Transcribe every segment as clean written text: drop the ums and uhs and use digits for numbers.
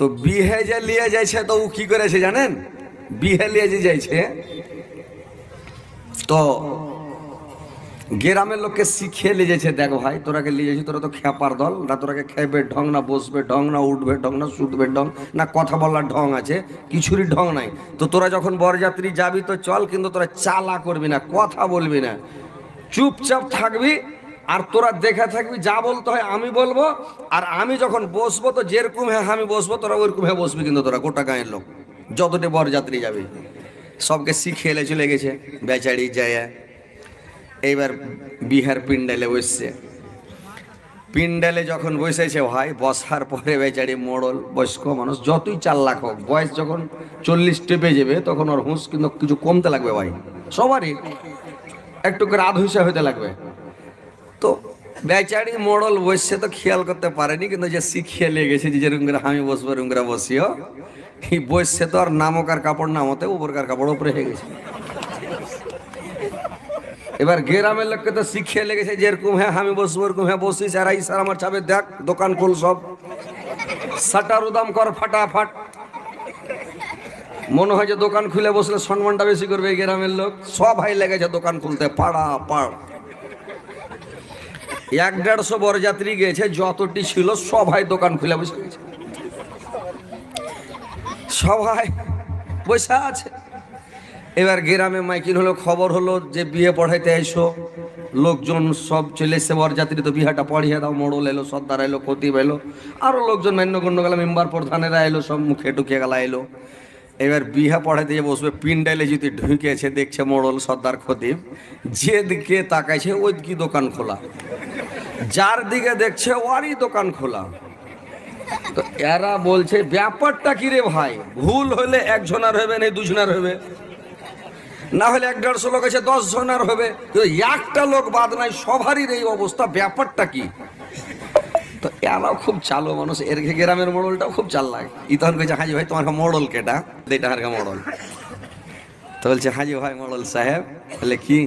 তো বিহে যে লিয়ে যাইছে তো ও কি করেছে জানেন? বিহে লিয়ে যে যাইছে তো গ্রামের লোককে শিখিয়ে নিয়ে যাচ্ছে, দেখো ভাই তোরাকে নিয়ে যাচ্ছি, তোরা তো খেপার দল না, তোরাকে খেবে ঢং না, বসবে ঢং না, উঠবে ঢং না, শুটবে ঢং না, কথা বলার ঢং আছে, কিছুরই ঢং নাই। তো তোরা যখন বরযাত্রী যাবি তো চল, কিন্তু তোরা চালা করবি না, কথা বলবি না, চুপচাপ থাকবি। আর তোরা দেখে থাকবি, যা বলতে হয় আমি বলবো, আর আমি যখন বসবো তো যেরকম হ্যাঁ আমি বসবো, তোরা ওইরকম হ্যাঁ বসবি। কিন্তু তোরা গোটা গাঁয়ের লোক যতটা বরযাত্রী যাবে সবকে শিখিয়ে এলে চলে গেছে বেচারি যায়। এইবার বিহার পিন্ডালে বসছে। পিন্ডালে যখন বসেছে ভাই, বসার পরে বেচারি মোড়ল বয়স্ক মানুষ, যতই 4 লাখ হোক, বয়স যখন 40 টেপে যাবে তখন ওর হুঁশ কিন্তু কিছু কমতে লাগবে ভাই, সবারই একটু করে আধুসা হইতে লাগবে। তো বেচারি মোড়ল বসছে তো খেয়াল করতে পারেনি, কিন্তু যে শিখিয়ে লেগে গেছে যে যেরকম করে আমি বসবো এরকম করে বসিও, এই বসছে তো আর নামকার কাপড় নামতে উপরকার কাপড় উপরে হয়ে গেছে। এবার গ্রামের লোককে তো শিখিয়ে লেগেছে যেরকম হ্যাঁ আমি বসবো এরকম হ্যাঁ বসিস, আর এই স্যার আমার চাবে দেখ দোকান খোল, সব শাটার উদাম কর ফাটাফাট। মনে হয় যে দোকান খুলে বসলে সম্মানটা বেশি করবে এই গ্রামের লোক, সব ভাই লেগেছে দোকান খুলতে পাড়া পাড়। 150 বরযাত্রী গেছে, যতটি ছিল সবাই দোকান খুলে বসে গেছে, সবাই বসে আছে। এবার গ্রামে মাইকিং হলো, খবর হলো যে বিয়ে পড়াইতে আইসো, লোকজন সব চলে এসছে, বরযাত্রী তো বিহাটা পড়িয়ে দাও, মোড়ল এলো, সর্দার এলো, খতিব এলো, আরো লোকজন মান্যগণ্য গেল, মেম্বার প্রধানেরা এলো, সব মুখে টুকিয়ে গেলা এলো। এবার বিহা পড়াইতে যে বসবে, পিন্ডালে যদি ঢুকেছে, দেখছে মোড়ল সর্দার খতিব, যেদিকে তাকাইছে ওই দিকে দোকান খোলা, যার দিকে দেখছে ওরই দোকান খোলা। তো এরা বলছে ব্যাপারটা কি রে ভাই, ভুল হলে 1 জনার হবে না 2 জনার হবে, না হলে 150 লোক আছে 10 জনের হবে, একটা লোক বাদ নাই, সবারই এই অবস্থা, ব্যাপারটা কি? তো এরাও খুব চালু মানুষ, এর গ্রামের মোড়লটাও খুব চাল লাগে। ই তখন কইছে হাজি ভাই তোমার মোড়ল কেটা, এটা হারকা মোড়ল। তো বলছে হাজি ভাই মোড়ল সাহেব, বলে কি?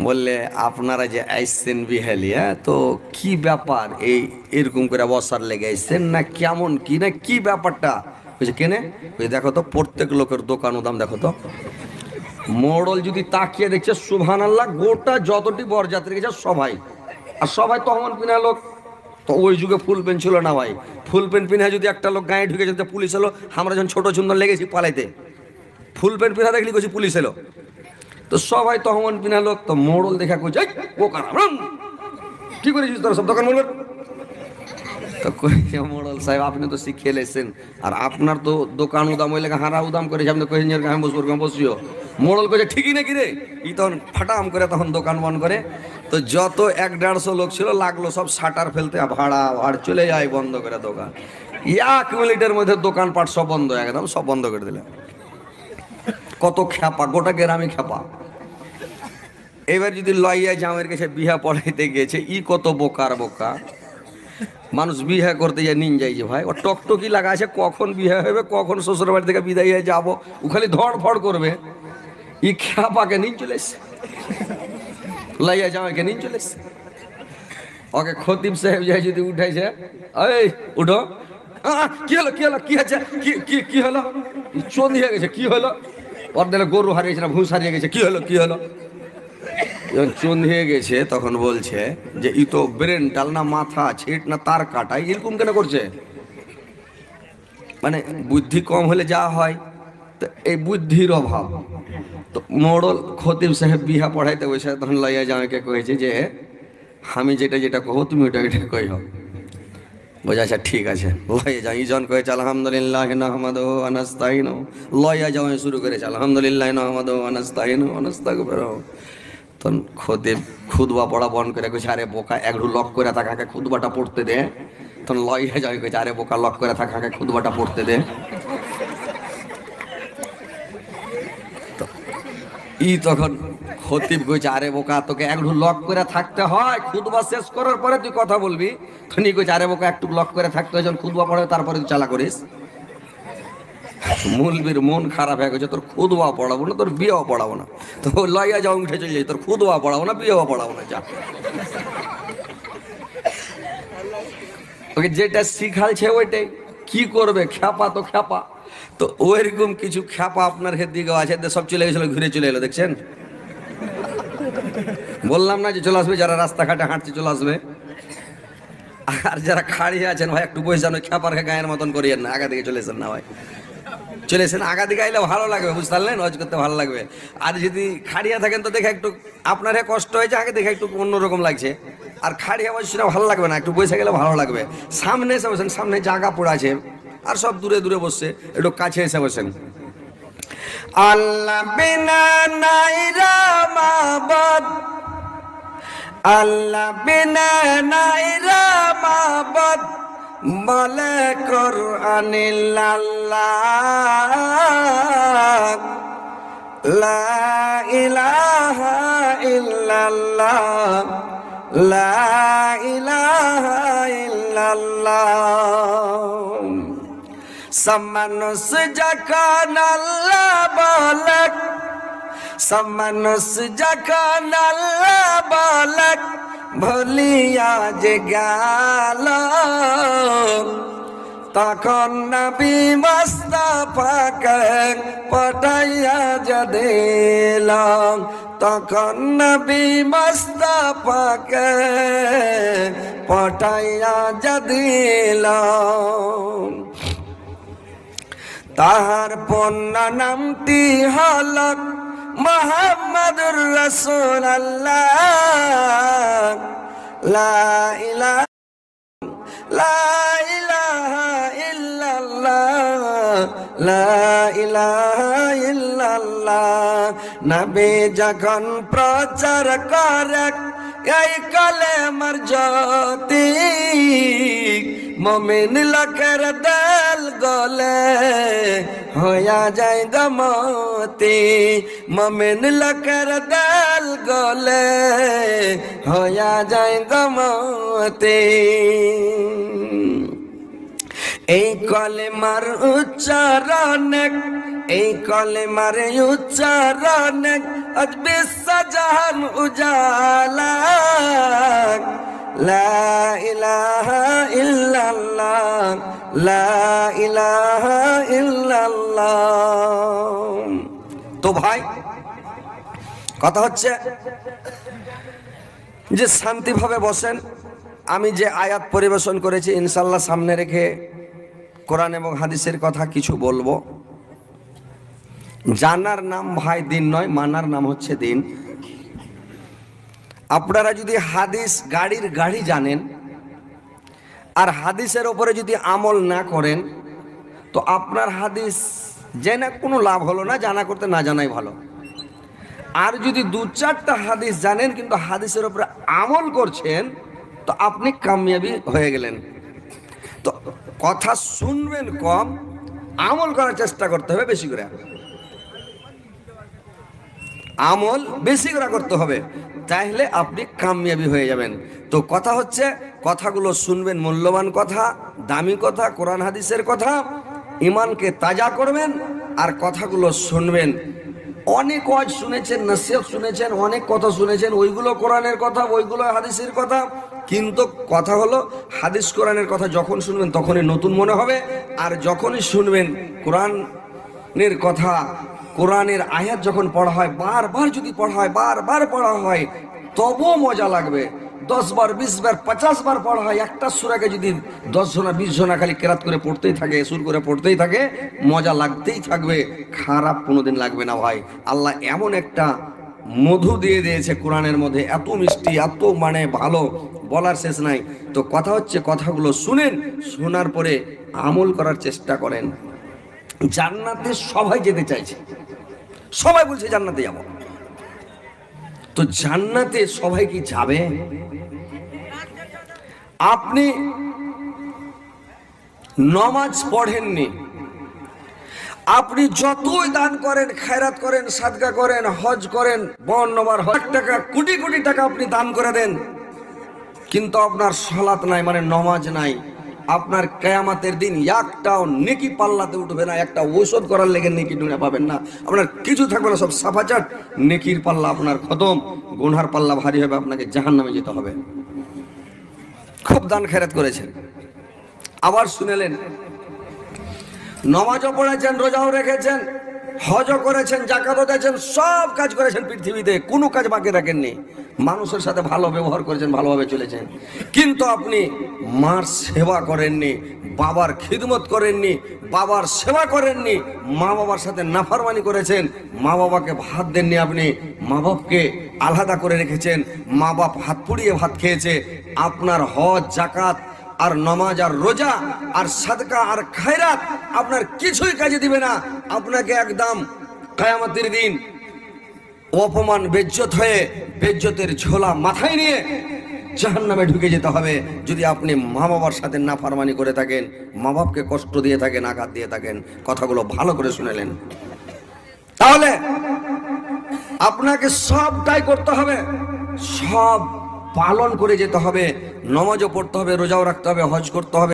বললে আপনারা যে আইসছেন বিহালিয়া, তো কি ব্যাপার, এই এরকম করে বসার লেগে আইসছেন না কেমন কি, না কি ব্যাপারটা? বলছে কেনে? দেখো তো প্রত্যেক লোকের দোকান দাম দেখো তো। মোড়ল যদি তাকিয়ে দেখছে সুবহানাল্লাহ, গোটা যতটি বরযাত্রী গেছে সবাই, আর সবাই তহমান পিনা লোক। তো ওই যুগে ফুল প্যান্ট ছিল না ভাই, ফুল প্যান্ট পিনা যদি একটা লোক গায়ে ঢুকে যেতে পুলিশ এলো, আমরা যখন ছোট সুন্দর লেগেছি পালাইতে, ফুল প্যান্ট পিনা দেখলি কইছি পুলিশ এলো, তো সবাই তহমান পিনা লোক। তো মোড়ল দেখা কইছে ও কারণ কি করেছিস তোরা, সব দোকান বলবেন? তো কইছে মোড়ল সাহেব আপনি তো শিখিয়ে লেছেন, আর আপনার তো দোকান উদাম হইলে হারা উদাম করেছে, আপনি কইছেন যে আমি বসবো বসিও। মোড়ল কইছে ঠিকই নাকি রে, ই তখন ফাটাম করে তখন দোকান বন্ধ করে। তো যত 150 লোক ছিল লাগলো সব শাটার ফেলতে, ভাড়া চলে যায় বন্ধ করে দোকান। 1 মিনিটের মধ্যে দোকানপাট সব বন্ধ, একদম সব বন্ধ করে দিলেন। কত খ্যাপা, গোটা গ্রামে খ্যাপা। এবার যদি লইয়া জামের কাছে বিহা পড়াইতে গেছে, ই কত বোকার বোকা মানুষ, বিহা করতে যায় নিন যাই যে ভাই, ও টকটকি লাগা আছে, কখন বিহা হবে, কখন শ্বশুর বাড়ি থেকে বিদায় হয়ে যাবো, ওখানে ধড় ফড় করবে। ই খ্যাপাকে নিন চলে এসছে, লাইয়া জামাইকে নিন চলে এসছে। ওকে খতিব সাহেব যাই যদি উঠাইছে, এই উঠো, কি হলো কি হলো কি আছে, কি হলো, চন্দি হয়ে গেছে, কি হলো? ওর দিলে গরু হারিয়েছে না ভুষ হারিয়ে গেছে, কি হলো কি হলো? যখন চন্দি হয়ে গেছে তখন বলছে যে ই তো ব্রেন ডাল না, মাথা ছিট না, তার কাটাই এরকম কেন করছে? মানে বুদ্ধি কম হলে যা হয়, তো এই বুদ্ধির অভাব। তো মোড়ল খতিব সাহেব বিহা পড়াইতে বসে তখন লইয়া জামাইকে কয়েছে যে আমি যেটা যেটা কহো তুমি ওটা ওইটা কই হোক। বোঝা আচ্ছা ঠিক আছে, লইয়া যাও। ইজন কয়েছে আলহামদুলিল্লাহ নাহমাদুহু ওয়া নাস্তাইনুহু, লইয়া জামাই শুরু করেছে আলহামদুলিল্লাহ নাহমাদুহু ওয়া নাস্তাইনুহু ওয়া নাস্তাগফিরুহু। তখন খতিব খুতবা পড়া বন্ধ করে কইছে আরে বোকা একটু লক করে থাকাকে খুতবাটা পড়তে দে। তখন লইয়া যাই কইছে আরে বোকা লক করে থাকাকে খুতবাটা পড়তে দে। ই তখন খতিব কইছে আরে বোকা তোকে একটু লক করে থাকতে হয়, খুতবা শেষ করার পরে তুই কথা বলবি। তখন ই কইছে আরে বোকা একটু লক করে থাকতে হয়, যখন খুতবা পড়ে তারপরে তুই চালা করিস। মুলবির মন খারাপ হয়ে গেছে, তোর খুদবা পড়াবো না, তোর বিয়েও পড়াবো না। তো লইয়া যাও উঠে চলে যাই, তোর খুদবা পড়াবো না, বিয়েও পড়াবো না, যা। ওকে যেটা শিখালছে ওইটাই। কি করবে, খ্যাপা তো খ্যাপা। তো ওইরকম কিছু খ্যাপা আপনার দিকেও আছে, সব চলে গেছিল, ঘুরে চলে এলো, দেখছেন? বললাম না যে চলে আসবে, যারা রাস্তাঘাটে হাঁটছে চলে আসবে। আর যারা খাড়িয়ে আছেন ভাই একটু বসে যান, ওই খ্যাপার গায়ের মতন করিয়েন না, আগা দিকে চলে এসেন না ভাই, চলে এসেন আগা দিকে আইলে ভালো লাগবে, বুঝতে পারলেন? হজ করতে ভালো লাগবে। আর যদি খাড়িয়া থাকেন তো দেখে একটু আপনার কষ্ট হয়েছে, আগে দেখে একটু অন্যরকম লাগছে। আর খাড়িয়া বসে ভালো লাগবে না, একটু বসে গেলে ভালো লাগবে। সামনে এসে বসেন, সামনে জায়গা পড়ে আছে, আর সব দূরে দূরে বসছে, একটু কাছে এসে বসেন। আল্লাহ বিনা নাই রে মাবুদ, আল্লাহ বিনা নাই রে মাবুদ, বলে কোরআনিল আল্লাহ, লা ইলাহা ইল্লাল্লাহ, লা ইলাহা ইল্লাল্লাহ। সমানুষ যখন আল্লাহ বলে, সমানুষ যখন আল্লাহ বলে, ভুলিয়া যে গেল, তখন নবী মুস্তাফাকে পাঠাইয়া যে দিল, তখন নবী মুস্তাফাকে পাঠাইয়া যে দিল। তাহার পূর্ণ নামটি হল মুহাম্মাদুর রাসূলুল্লাহ, লা ইলাহা, লা ইলাহা ইল্লাল্লাহ, লা ইলাহা ইল্লাল্লাহ। নবী যখন প্রচার করে এই কালেমার জ্যোতি, মুমিন লোকের দিল গলে হইয়া যায় গমতি, মুমিন লোকের দিল গলে হইয়া যায় গমতি। এই কলেমার উচ্চারণে, এই কলেমার উচ্চারণে আজ বিশ্ব জাহান উজালা, লা ইলাহা ইল্লাল্লাহ, লা ইলাহা ইল্লাল্লাহ। তো ভাই কথা হচ্ছে যে শান্তিভাবে বসেন। আমি যে আয়াত পরিবেশন করেছি ইনশাআল্লাহ সামনে রেখে কোরআন এবং হাদিসের কথা কিছু বলবো। জানার নাম ভাই দিন নয়, মানার নাম হচ্ছে দিন। আপনারা যদি হাদিস গাড়ির গাড়ি জানেন আর হাদিসের ওপরে যদি আমল না করেন, তো আপনার হাদিস জেনে কোনো লাভ হলো না, জানা করতে না জানাই ভালো। আর যদি দু চারটা হাদিস জানেন কিন্তু হাদিসের ওপরে আমল করছেন, তো আপনি কামিয়াবি হয়ে গেলেন। তো কথা শুনবেন কম, আমল করার চেষ্টা করতে হবে বেশি করে, আমল বেশি করে করতে হবে, তাহলে আপনি কামিয়াবি হয়ে যাবেন। তো কথা হচ্ছে কথাগুলো শুনবেন, মূল্যবান কথা, দামি কথা, কোরআন হাদিসের কথা, ইমানকে তাজা করবেন। আর কথাগুলো শুনবেন, অনেক ওয়াজ শুনেছেন, নসিহত শুনেছেন, অনেক কথা শুনেছেন, ওইগুলো কোরআনের কথা, ওইগুলো হাদিসের কথা। কিন্তু কথা হলো হাদিস কোরআনের কথা যখন শুনবেন তখনই নতুন মনে হবে, আর যখনই শুনবেন কোরআনের কথা, কোরআনের আয়াত যখন পড়া হয়, বারবার যদি পড়া হয়, বারবার পড়া হয়, তবুও মজা লাগবে। 10 বার 20 বার 50 বার পড়া হয়, একটা সূরাকে যদি 10 জনা 20 জনা খালি কেরাত করে পড়তেই থাকে, সুর করে পড়তেই থাকে, মজা লাগতেই থাকবে, খারাপ কোনোদিন লাগবে না ভাই। আল্লাহ এমন একটা মধু দিয়ে দিয়েছে কোরআনের মধ্যে, এত মিষ্টি, এত মানে ভালো, বলার শেষ নাই। তো কথা হচ্ছে কথাগুলো শুনেন, শোনার পরে আমল করার চেষ্টা করেন। জান্নাতে সবাই যেতে চাইছে, সবাই বলছে জান্নাতে যাব। তো জান্নাতে সবাই কি যাবে? আপনি নামাজ পড়েননি, আপনি যতই দান করেন, খায়রাত করেন, সাদকা করেন, হজ করেন, 52 বার হজ, টাকা, কোটি কোটি টাকা আপনি দান করে দেন, কিন্তু আপনার সালাত নাই, মানে নামাজ নাই, আপনার কিয়ামতের দিন একটাও নেকি পাল্লাতে উঠবে না। একটা ঔষধ করার লেগে নেকি টুনে পাবেন না, আপনার কিছু থাকবে না, সব সাফাচাট। নেকির পাল্লা আপনার খতম, গুনহার পাল্লা ভারী হবে, আপনাকে জাহান্নামে যেতে হবে। খুব দান খেরাত করেছেন, আবার শুনেলেন নামাজও পড়েছেন, রোজাও রেখেছেন, হজও করেছেন, জাকাতও দিয়েছেন, সব কাজ করেছেন পৃথিবীতে, কোনো কাজ বাকি রাখেননি। মানুষের সাথে ভালো ব্যবহার করেছেন, ভালোভাবে চলেছেন, কিন্তু আপনি মার সেবা করেননি, বাবার খিদমত করেননি, বাবার সেবা করেননি, মা বাবার সাথে নাফরমানি করেছেন, মা বাবাকে ভাত দেননি, আপনি মা বাপকে আলাদা করে রেখেছেন, মা বাপ হাত পুড়িয়ে ভাত খেয়েছে। আপনার হজ, জাকাত আর নামাজ আর রোজা আর সাদকা আর খায়রাত আপনার কিছুই কাজে দিবে না। আপনাকে একদম কিয়ামতের দিন অপমান বেজ্জত হয়ে বেজ্জতের ঝোলা মাথায় নিয়ে জাহান্নামে ঢুকে যেতে হবে, যদি আপনি মা বাবার সাথে নাফরমানি করে থাকেন, মা বাপকে কষ্ট দিয়ে থাকেন, আঘাত দিয়ে থাকেন। কথাগুলো ভালো করে শুনেলেন। তাহলে আপনাকে সবটাই করতে হবে, সব পালন করে যেতে হবে। নামাজও পড়তে হবে, রোজাও রাখতে হবে, হজ করতে হবে।